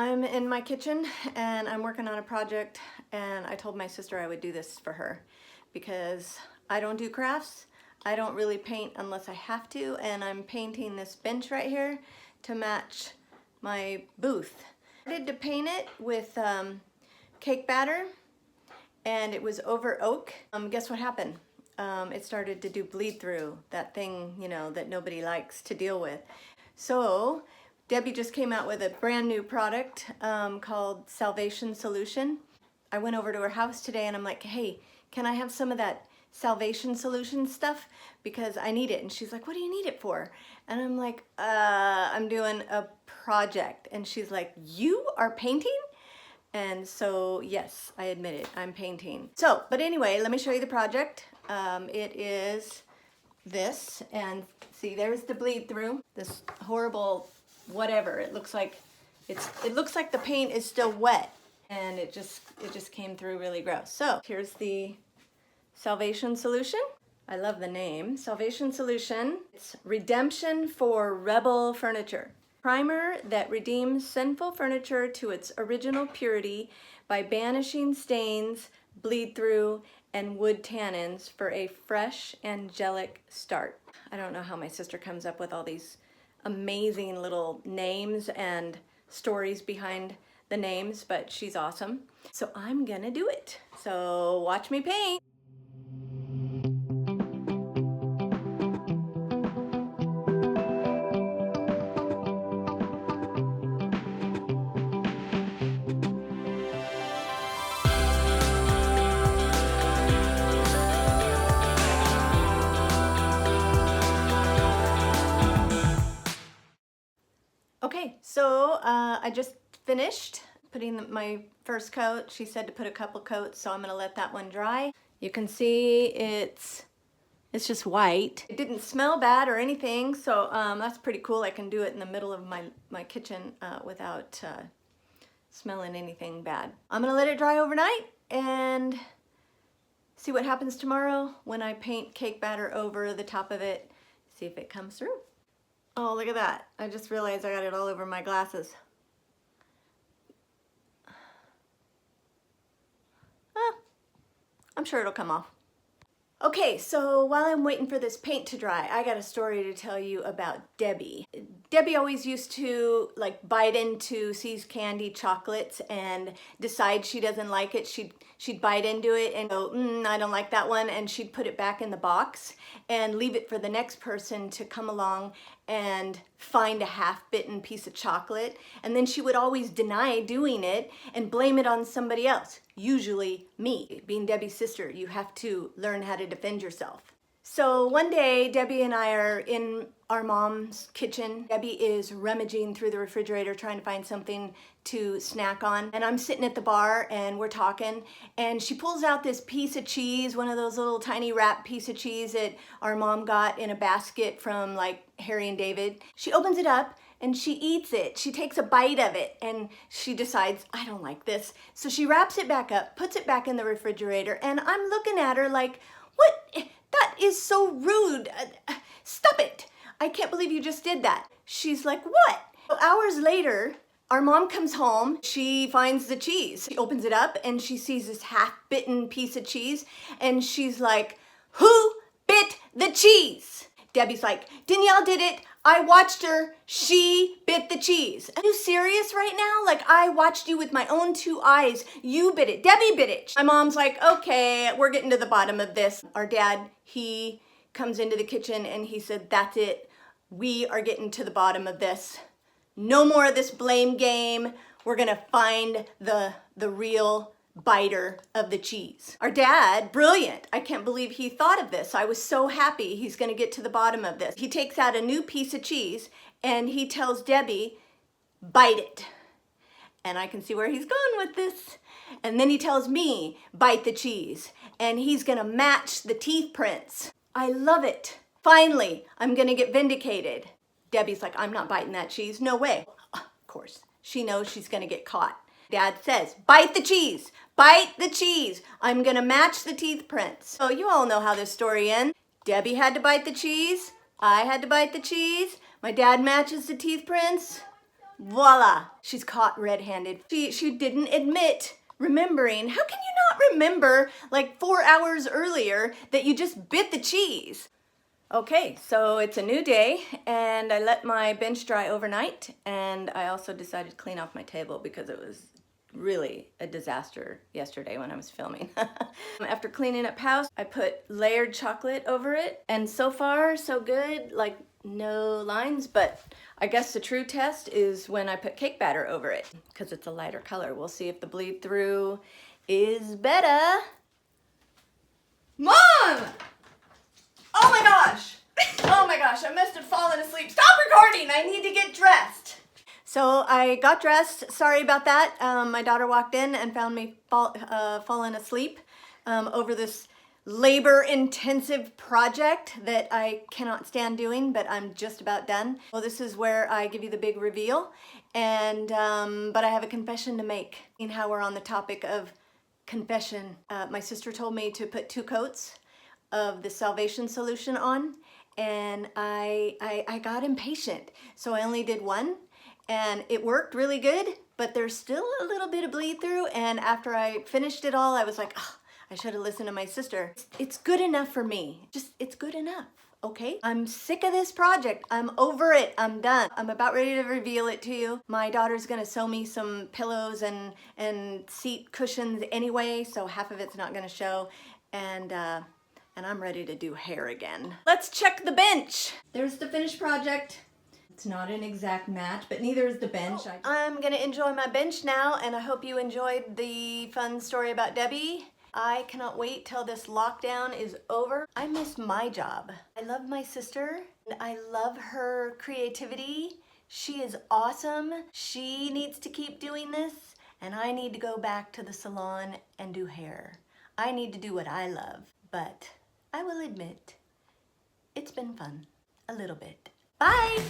I'm in my kitchen and I'm working on a project, and I told my sister I would do this for her because I don't do crafts. I don't really paint unless I have to, and I'm painting this bench right here to match my booth. I started to paint it with cake batter, and it was over oak. Guess what happened? It started to do bleed through, that thing, you know, that nobody likes to deal with. So Debbie just came out with a brand new product called Salvation Solution. I went over to her house today and I'm like, hey, can I have some of that Salvation Solution stuff? Because I need it. And she's like, what do you need it for? And I'm like, I'm doing a project. And she's like, you are painting? And so, yes, I admit it, I'm painting. So, but anyway, let me show you the project. It is this, and see, there's the bleed through, this horrible whatever. It looks like the paint is still wet, and it just came through really gross. So here's the Salvation Solution. I love the name, Salvation Solution. It's redemption for rebel furniture. Primer that redeems sinful furniture to its original purity by banishing stains, bleed through, and wood tannins for a fresh, angelic start. I don't know how my sister comes up with all these amazing little names and stories behind the names, but she's awesome. So I'm gonna do it. So watch me paint. Okay, so I just finished putting my first coat. She said to put a couple coats, so I'm gonna let that one dry. You can see it's just white. It didn't smell bad or anything, so that's pretty cool. I can do it in the middle of my kitchen without smelling anything bad. I'm gonna let it dry overnight and see what happens tomorrow when I paint cake batter over the top of it, see if it comes through. Oh, look at that. I just realized I got it all over my glasses. I'm sure it'll come off. Okay, so while I'm waiting for this paint to dry, I got a story to tell you about Debbie. Debbie always used to like bite into C's candy chocolates and decide she doesn't like it. She'd bite into it and go, I don't like that one, and she'd put it back in the box and leave it for the next person to come along and find a half-bitten piece of chocolate. And then she would always deny doing it and blame it on somebody else, usually me. Being Debbie's sister, you have to learn how to defend yourself. So one day, Debbie and I are in our mom's kitchen. Debbie is rummaging through the refrigerator trying to find something to snack on. And I'm sitting at the bar and we're talking, and she pulls out this piece of cheese, one of those little tiny wrap piece of cheese that our mom got in a basket from like Harry and David. She opens it up and she eats it. She takes a bite of it and she decides, I don't like this. So she wraps it back up, puts it back in the refrigerator, and I'm looking at her like, what? That is so rude. Stop it. I can't believe you just did that. She's like, what? So hours later, our mom comes home. She finds the cheese. She opens it up and she sees this half-bitten piece of cheese, and she's like, who bit the cheese? Debbie's like, Danielle did it. I watched her. She bit the cheese. Are you serious right now? Like, I watched you with my own two eyes. You bit it. Debbie bit it. My mom's like, okay, we're getting to the bottom of this. Our dad, he comes into the kitchen and he said, that's it. We are getting to the bottom of this. No more of this blame game. We're gonna find the real biter of the cheese. Our dad, brilliant. I can't believe he thought of this. I was so happy he's gonna get to the bottom of this. He takes out a new piece of cheese and he tells Debbie, bite it. And I can see where he's going with this. And then he tells me, bite the cheese. And he's gonna match the teeth prints. I love it. Finally, I'm gonna get vindicated. Debbie's like, I'm not biting that cheese. No way. Of course, she knows she's gonna get caught. Dad says, bite the cheese. Bite the cheese. I'm gonna match the teeth prints. So you all know how this story ends. Debbie had to bite the cheese. I had to bite the cheese. My dad matches the teeth prints. voila, she's caught red-handed. She didn't admit remembering. How can you not remember like 4 hours earlier that you just bit the cheese? Okay, so it's a new day and I let my bench dry overnight, and I also decided to clean off my table because it was really a disaster yesterday when I was filming. After cleaning up house, I put layered chocolate over it, and so far so good, like no lines, but I guess the true test is when I put cake batter over it because it's a lighter color. We'll see if the bleed through is better. Mom! Oh my gosh! Oh my gosh, I must have fallen asleep. Stop recording! I need to get dressed. So I got dressed. Sorry about that. My daughter walked in and found me fallen asleep over this labor-intensive project that I cannot stand doing, but I'm just about done. Well, this is where I give you the big reveal, and but I have a confession to make. In how we're on the topic of confession, my sister told me to put 2 coats of the salvation solution on, and I got impatient, so I only did 1, and it worked really good, but there's still a little bit of bleed through, and after I finished it all, I was like, oh, I should have listened to my sister. It's good enough for me. Just, it's good enough, okay? I'm sick of this project. I'm over it. I'm done. I'm about ready to reveal it to you. My daughter's gonna sew me some pillows and seat cushions anyway, so half of it's not gonna show, and I'm ready to do hair again. Let's check the bench. There's the finished project. It's not an exact match, but neither is the bench. I'm gonna enjoy my bench now, and I hope you enjoyed the fun story about Debbie. I cannot wait till this lockdown is over. I miss my job. I love my sister, and I love her creativity. She is awesome. She needs to keep doing this, and I need to go back to the salon and do hair. I need to do what I love, but I will admit, it's been fun, a little bit. Bye!